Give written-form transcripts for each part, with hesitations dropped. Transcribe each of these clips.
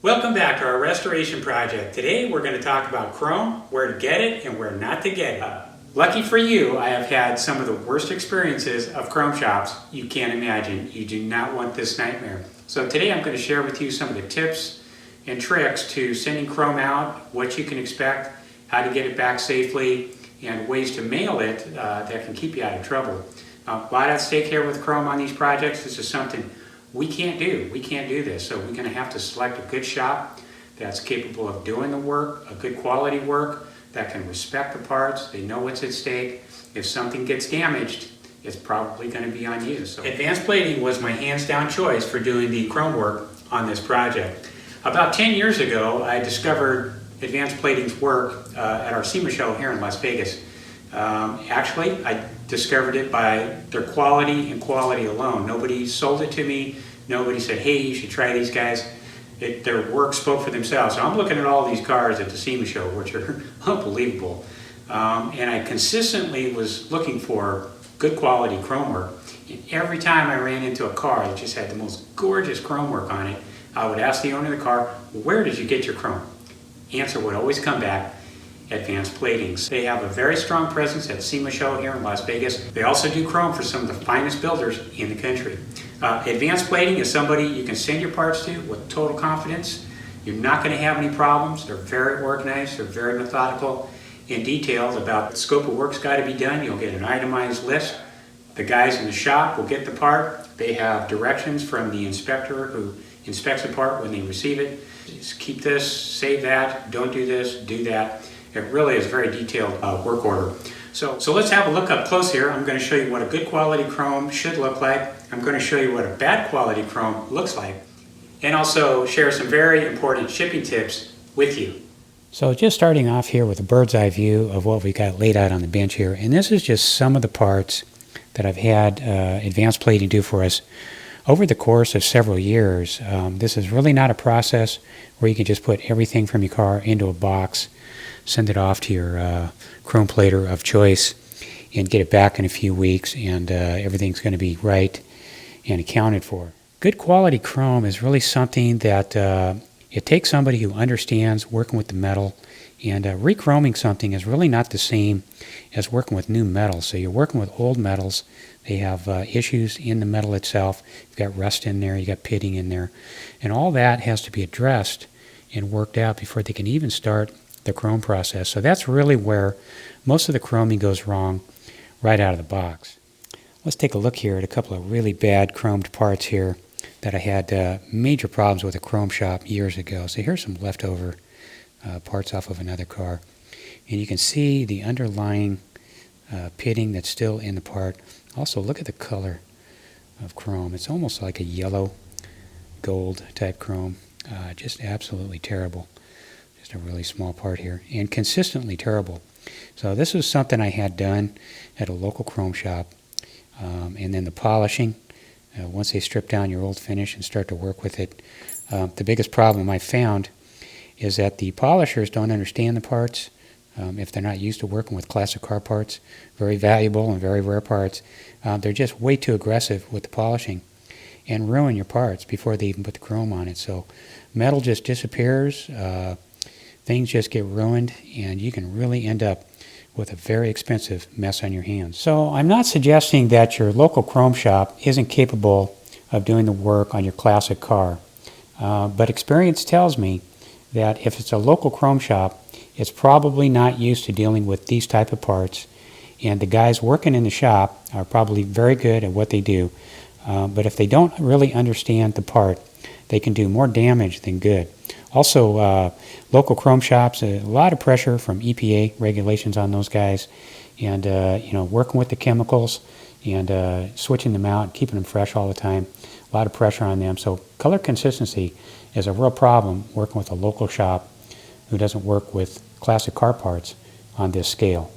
Welcome back to our restoration project. Today we're going to talk about chrome, where to get it and where not to get it. Lucky for you, I have had some of the worst experiences of chrome shops you can't imagine. You do not want this nightmare. So today I'm going to share with you some of the tips and tricks to sending chrome out, what you can expect, how to get it back safely, and ways to mail it that can keep you out of trouble. A lot at stake here with chrome on these projects. This is something we can't do. We can't do this. So we're going to have to select a good shop that's capable of doing the work, a good quality work, that can respect the parts. They know what's at stake. If something gets damaged, it's probably going to be on you. So advanced plating was my hands down choice for doing the chrome work on this project. About 10 years ago, I discovered advanced plating's work at our SEMA show here in Las Vegas. Actually, I discovered it by their quality and quality alone. Nobody sold it to me. Nobody said, hey, you should try these guys. Their work spoke for themselves. So I'm looking at all these cars at the SEMA show, which are unbelievable. And I consistently was looking for good quality chrome work. And every time I ran into a car that just had the most gorgeous chrome work on it, I would ask the owner of the car, where did you get your chrome? Answer would always come back, Advanced Platings. They have a very strong presence at SEMA show here in Las Vegas. They also do chrome for some of the finest builders in the country. Advanced Plating is somebody you can send your parts to with total confidence. You're not going to have any problems. They're very organized. They're very methodical and detailed about the scope of work's got to be done. You'll get an itemized list. The guys in the shop will get the part. They have directions from the inspector who inspects the part when they receive it. Just keep this, save that, don't do this, do that. It really is a very detailed work order. So let's have a look up close here. I'm going to show you what a good quality chrome should look like. I'm going to show you what a bad quality chrome looks like, and also share some very important shipping tips with you. So just starting off here with a bird's eye view of what we got laid out on the bench here, and this is just some of the parts that I've had Advanced Plating do for us over the course of several years. This is really not a process where you can just put everything from your car into a box, send it off to your chrome plater of choice, and get it back in a few weeks, and everything's going to be right and accounted for. Good quality chrome is really something that it takes somebody who understands working with the metal, and re-chroming something is really not the same as working with new metal. So you're working with old metals. They have issues in the metal itself. You've got rust in there, you've got pitting in there, and all that has to be addressed and worked out before they can even start the chrome process. So that's really where most of the chroming goes wrong right out of the box. Let's take a look here at a couple of really bad chromed parts here that I had major problems with a chrome shop years ago. So here's some leftover parts off of another car. And you can see the underlying pitting that's still in the part. Also, look at the color of chrome. It's almost like a yellow gold type chrome. Just absolutely terrible. Just a really small part here, and consistently terrible. So this was something I had done at a local chrome shop. And then the polishing, once they strip down your old finish and start to work with it, the biggest problem I found is that the polishers don't understand the parts. If they're not used to working with classic car parts, very valuable and very rare parts, they're just way too aggressive with the polishing and ruin your parts before they even put the chrome on it. So metal just disappears, things just get ruined, and you can really end up with a very expensive mess on your hands. So I'm not suggesting that your local chrome shop isn't capable of doing the work on your classic car, but experience tells me that if it's a local chrome shop, it's probably not used to dealing with these type of parts, and the guys working in the shop are probably very good at what they do, but if they don't really understand the part, they can do more damage than good. Also, local chrome shops, a lot of pressure from EPA regulations on those guys, and working with the chemicals and switching them out, keeping them fresh all the time. A lot of pressure on them. So color consistency is a real problem working with a local shop who doesn't work with classic car parts on this scale.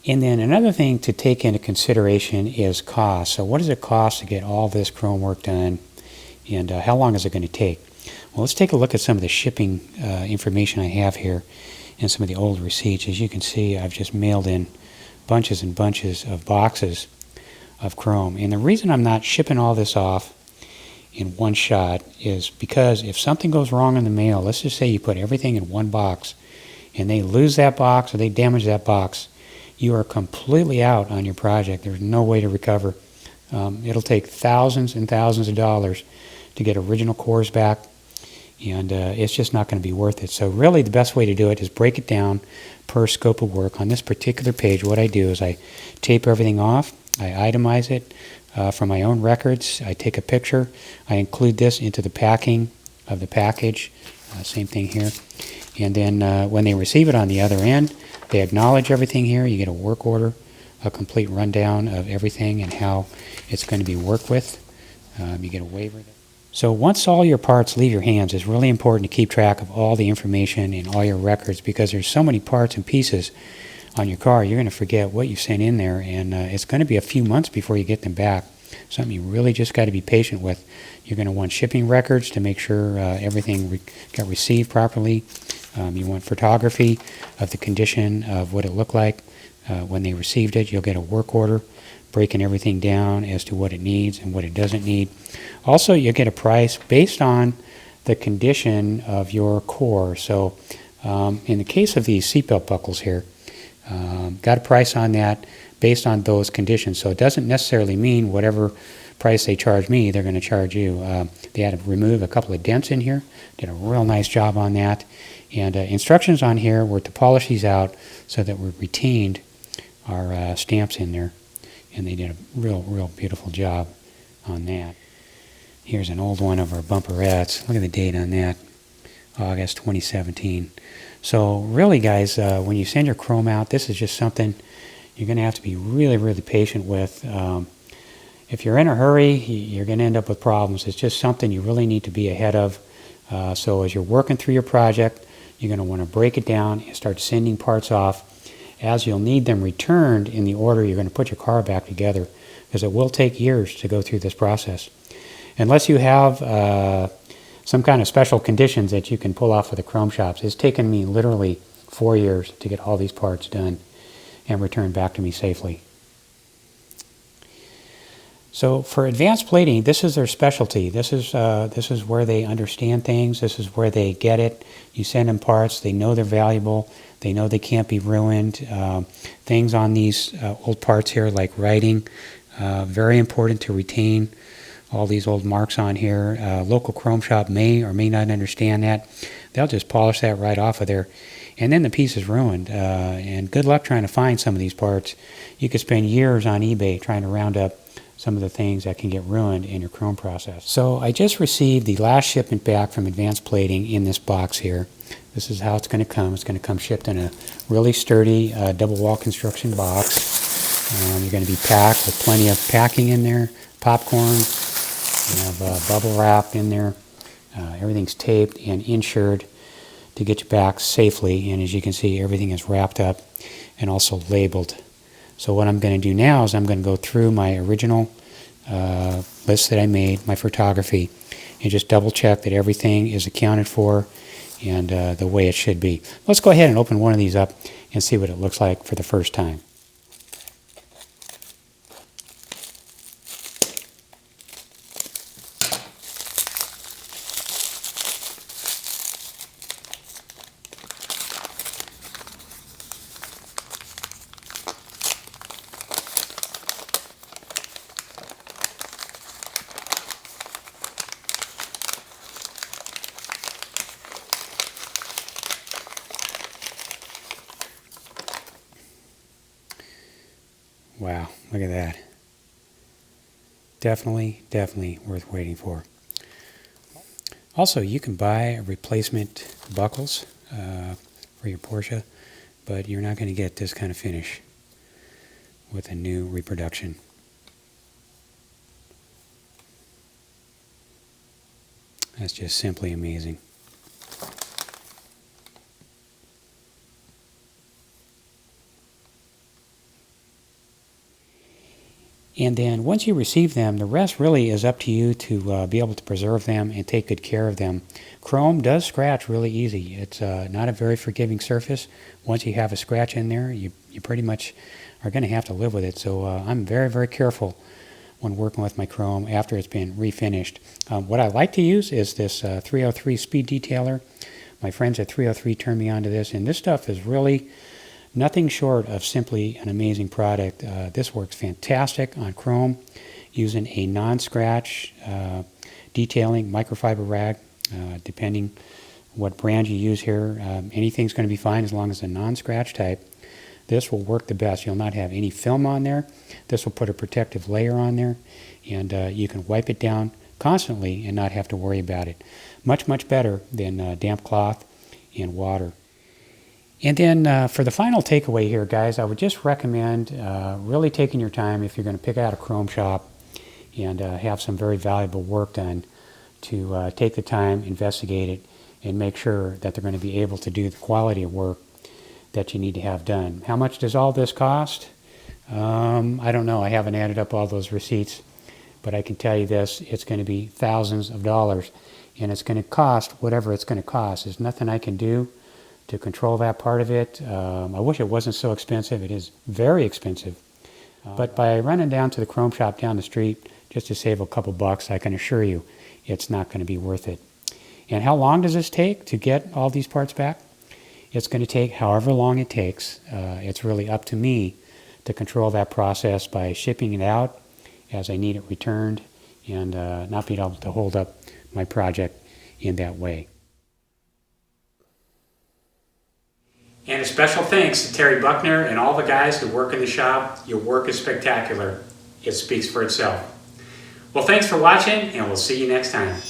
And then another thing to take into consideration is cost. So what does it cost to get all this chrome work done, and how long is it going to take? Well, let's take a look at some of the shipping information I have here and some of the old receipts. As you can see, I've just mailed in bunches and bunches of boxes of chrome. And the reason I'm not shipping all this off in one shot is because if something goes wrong in the mail, let's just say you put everything in one box and they lose that box or they damage that box, you are completely out on your project. There's no way to recover. It'll take thousands and thousands of dollars to get original cores back, and it's just not going to be worth it. So really the best way to do it is break it down per scope of work. On this particular page, what I do is I tape everything off, I itemize it from my own records, I take a picture, I include this into the packing of the package, same thing here, and then when they receive it on the other end, they acknowledge everything here. You get a work order, a complete rundown of everything and how it's going to be worked with. You get a waiver. So once all your parts leave your hands, it's really important to keep track of all the information in all your records, because there's so many parts and pieces on your car, you're going to forget what you sent in there, and it's going to be a few months before you get them back. Something you really just got to be patient with. You're going to want shipping records to make sure everything got received properly. You want photography of the condition of what it looked like when they received it. You'll get a work order breaking everything down as to what it needs and what it doesn't need. Also, you'll get a price based on the condition of your core. So in the case of these seatbelt buckles here, got a price on that based on those conditions. So it doesn't necessarily mean whatever price they charge me, they're going to charge you. They had to remove a couple of dents in here. Did a real nice job on that. And instructions on here were to polish these out so that we retained our stamps in there. And they did a real beautiful job on that. Here's an old one of our bumperettes. Look at the date on that, August 2017. So really, guys, when you send your chrome out, this is just something you're going to have to be really patient with. If you're in a hurry, you're going to end up with problems. It's just something you really need to be ahead of. So as you're working through your project, you're going to want to break it down and start sending parts off, as you'll need them returned in the order you're going to put your car back together, because it will take years to go through this process. Unless you have some kind of special conditions that you can pull off with the chrome shops. It's taken me literally 4 years to get all these parts done and returned back to me safely. So for advanced plating, this is their specialty. This is where they understand things. This is where they get it. You send them parts. They know they're valuable. They know they can't be ruined. Things on these old parts here, like writing, very important to retain all these old marks on here. Local chrome shop may or may not understand that. They'll just polish that right off of there, and then the piece is ruined. And good luck trying to find some of these parts. You could spend years on eBay trying to round up some of the things that can get ruined in your chrome process. So I just received the last shipment back from Advanced Plating in this box here. This is how it's going to come. It's going to come shipped in a really sturdy double wall construction box. You're going to be packed with plenty of packing in there, popcorn, you have bubble wrap in there. Everything's taped and insured to get you back safely, and as you can see, everything is wrapped up and also labeled. So what I'm going to do now is I'm going to go through my original list that I made, my photography, and just double check that everything is accounted for and the way it should be. Let's go ahead and open one of these up and see what it looks like for the first time. Wow, look at that. Definitely worth waiting for. Also, you can buy replacement buckles for your Porsche, but you're not going to get this kind of finish with a new reproduction. That's just simply amazing. And then once you receive them, the rest really is up to you to be able to preserve them and take good care of them. Chrome does scratch really easy. It's not a very forgiving surface. Once you have a scratch in there, you pretty much are going to have to live with it. So I'm very careful when working with my chrome after it's been refinished. What I like to use is this 303 speed detailer. My friends at 303 turned me on to this, and this stuff is really nothing short of simply an amazing product. This works fantastic on chrome using a non-scratch detailing microfiber rag, depending what brand you use here. Anything's going to be fine as long as it's a non-scratch type. This will work the best. You'll not have any film on there. This will put a protective layer on there, and you can wipe it down constantly and not have to worry about it. Much, much better than damp cloth and water. And then for the final takeaway here, guys, I would just recommend really taking your time if you're going to pick out a chrome shop and have some very valuable work done to take the time, investigate it, and make sure that they're going to be able to do the quality of work that you need to have done. How much does all this cost? I don't know. I haven't added up all those receipts, but I can tell you this, it's going to be thousands of dollars, and it's going to cost whatever it's going to cost. There's nothing I can do to control that part of it. I wish it wasn't so expensive. It is very expensive. But by running down to the chrome shop down the street just to save a couple bucks, I can assure you it's not going to be worth it. And how long does this take to get all these parts back? It's going to take however long it takes. It's really up to me to control that process by shipping it out as I need it returned and not being able to hold up my project in that way. And a special thanks to Terry Buckner and all the guys who work in the shop. Your work is spectacular. It speaks for itself. Well, thanks for watching, and we'll see you next time.